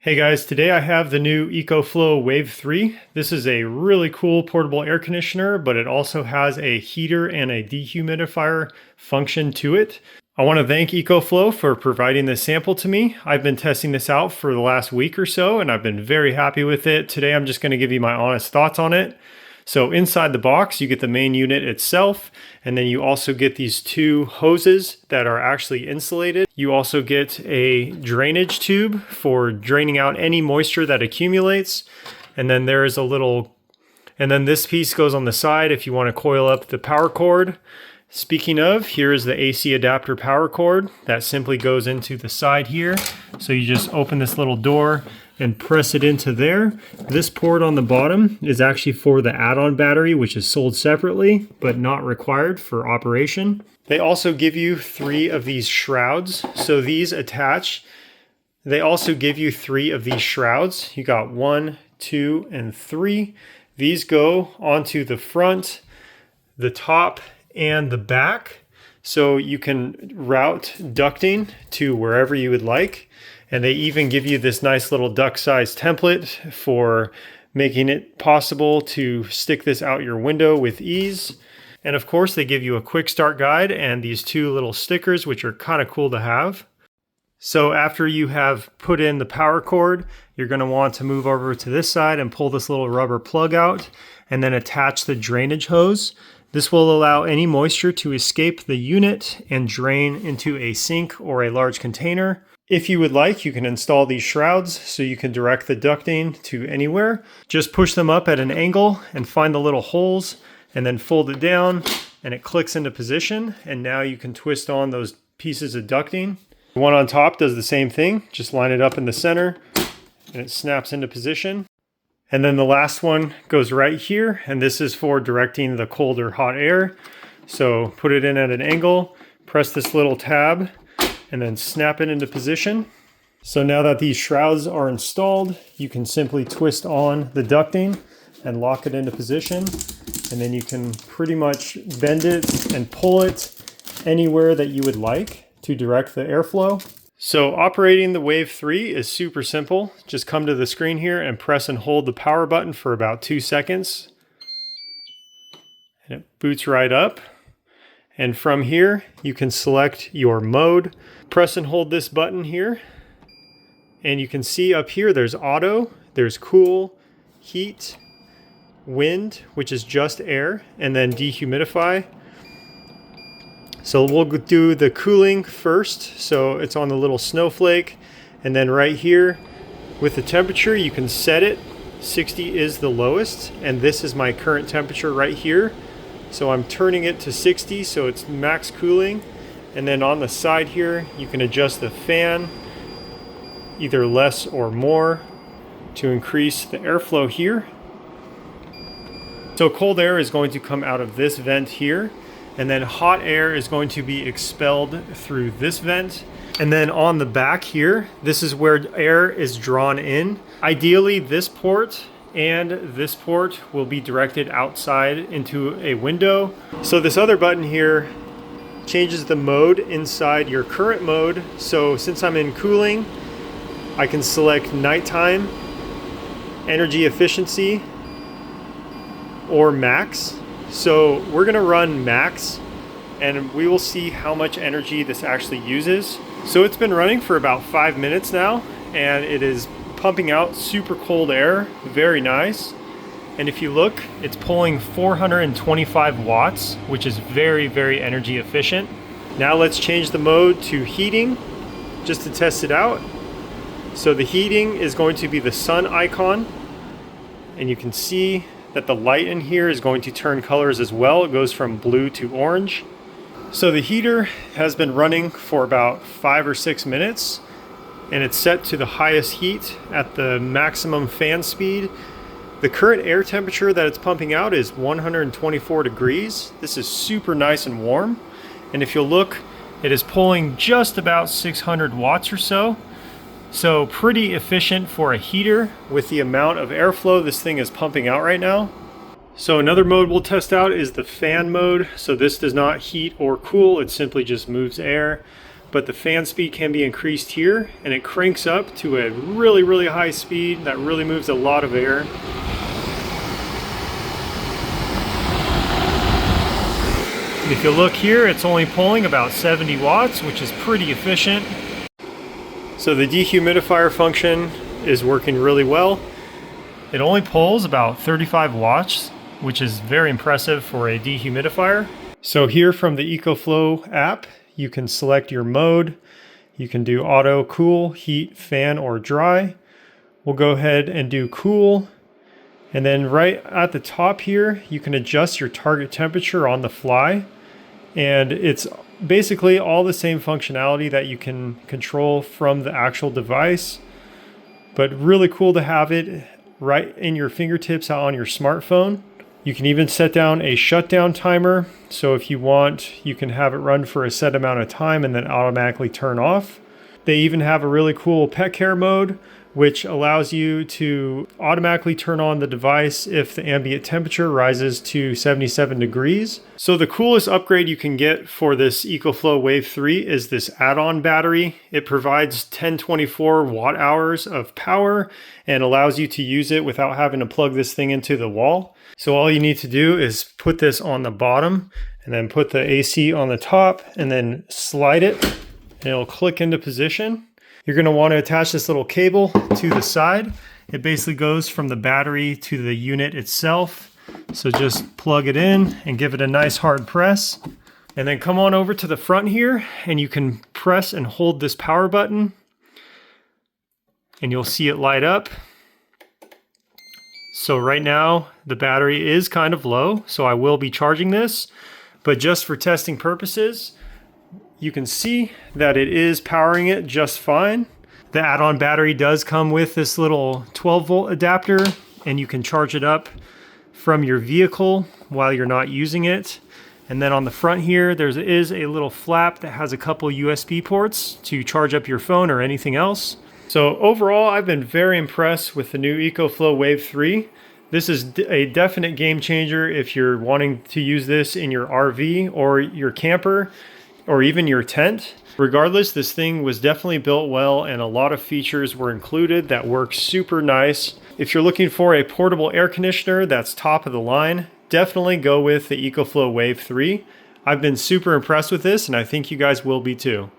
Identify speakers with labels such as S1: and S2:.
S1: Hey guys, today I have the new EcoFlow Wave 3. This is a really cool portable air conditioner, but it also has a heater and a dehumidifier function to it. I want to thank EcoFlow for providing this sample to me. I've been testing this out for the last week or so, and I've been very happy with it. Today I'm just going to give you my honest thoughts on it. So inside the box, you get the main unit itself, and then you also get these two hoses that are actually insulated. You also get a drainage tube for draining out any moisture that accumulates. And then there's a little, and then this piece goes on the side if you want to coil up the power cord. Speaking of, here is the AC adapter power cord that simply goes into the side here. So you just open this little door and press it into there. This port on the bottom is actually for the add-on battery, which is sold separately, but not required for operation. They also give you 3 of these shrouds. So these attach. They also give you 3 of these shrouds. You got 1, 2, and 3. These go onto the front, the top, and the back. So you can route ducting to wherever you would like. And they even give you this nice little duct size template for making it possible to stick this out your window with ease. And of course, they give you a quick start guide and these 2 little stickers, which are kind of cool to have. So after you have put in the power cord, you're going to want to move over to this side and pull this little rubber plug out and then attach the drainage hose. This will allow any moisture to escape the unit and drain into a sink or a large container. If you would like, you can install these shrouds so you can direct the ducting to anywhere. Just push them up at an angle and find the little holes and then fold it down and it clicks into position. And now you can twist on those pieces of ducting. The one on top does the same thing. Just line it up in the center and it snaps into position. And then the last one goes right here, and this is for directing the cold or hot air. So put it in at an angle, press this little tab, and then snap it into position. So now that these shrouds are installed, you can simply twist on the ducting and lock it into position. And then you can pretty much bend it and pull it anywhere that you would like to direct the airflow. So operating the Wave 3 is super simple. Just come to the screen here and press and hold the power button for about 2 seconds. And it boots right up. And from here, you can select your mode. Press and hold this button here. And you can see up here, there's auto, there's cool, heat, wind, which is just air, and then dehumidify. So we'll do the cooling first. So it's on the little snowflake. And then right here with the temperature, you can set it. 60 is the lowest. And this is my current temperature right here. So I'm turning it to 60 so it's max cooling. And then on the side here, you can adjust the fan either less or more to increase the airflow here. So cold air is going to come out of this vent here. And then hot air is going to be expelled through this vent. And then on the back here, this is where air is drawn in. Ideally, this port and this port will be directed outside into a window. So this other button here changes the mode inside your current mode. So since I'm in cooling, I can select nighttime, energy efficiency, or max. So we're gonna run max and we will see how much energy this actually uses. So it's been running for about 5 minutes now and it is pumping out super cold air, very nice. And if you look, it's pulling 425 watts, which is very, very energy efficient. Now let's change the mode to heating just to test it out. So the heating is going to be the sun icon and you can see that the light in here is going to turn colors as well. It goes from blue to orange. So the heater has been running for about 5 or 6 minutes and it's set to the highest heat at the maximum fan speed. The current air temperature that it's pumping out is 124 degrees. This is super nice and warm. And if you'll look, it is pulling just about 600 watts or so. So pretty efficient for a heater with the amount of airflow this thing is pumping out right now. So another mode we'll test out is the fan mode. So this does not heat or cool, it simply just moves air. but the fan speed can be increased here, and it cranks up to a really, really high speed that really moves a lot of air. If you look here, it's only pulling about 70 watts, which is pretty efficient. So the dehumidifier function is working really well. It only pulls about 35 watts, which is very impressive for a dehumidifier. So here from the ECOFLOW app, you can select your mode. You can do auto, cool, heat, fan, or dry. We'll go ahead and do cool. And then right at the top here, you can adjust your target temperature on the fly. And it's basically all the same functionality that you can control from the actual device, but really cool to have it right in your fingertips out on your smartphone. You can even set down a shutdown timer. So if you want, you can have it run for a set amount of time and then automatically turn off. They even have a really cool pet care mode, which allows you to automatically turn on the device if the ambient temperature rises to 77 degrees. So the coolest upgrade you can get for this ECOFLOW Wave 3 is this add-on battery. It provides 1024 watt hours of power and allows you to use it without having to plug this thing into the wall. So all you need to do is put this on the bottom and then put the AC on the top and then slide it and it'll click into position. You're going to want to attach this little cable to the side. It basically goes from the battery to the unit itself. So just plug it in and give it a nice hard press. And then come on over to the front here and you can press and hold this power button and you'll see it light up. So right now the battery is kind of low, so I will be charging this, but just for testing purposes, you can see that it is powering it just fine. The add-on battery does come with this little 12-volt adapter, and you can charge it up from your vehicle while you're not using it. And then on the front here, there is a little flap that has a couple USB ports to charge up your phone or anything else. So overall, I've been very impressed with the new ECOFLOW Wave 3. This is a definite game changer if you're wanting to use this in your RV or your camper, or even your tent. Regardless, this thing was definitely built well and a lot of features were included that work super nice. If you're looking for a portable air conditioner that's top of the line, definitely go with the ECOFLOW Wave 3. I've been super impressed with this and I think you guys will be too.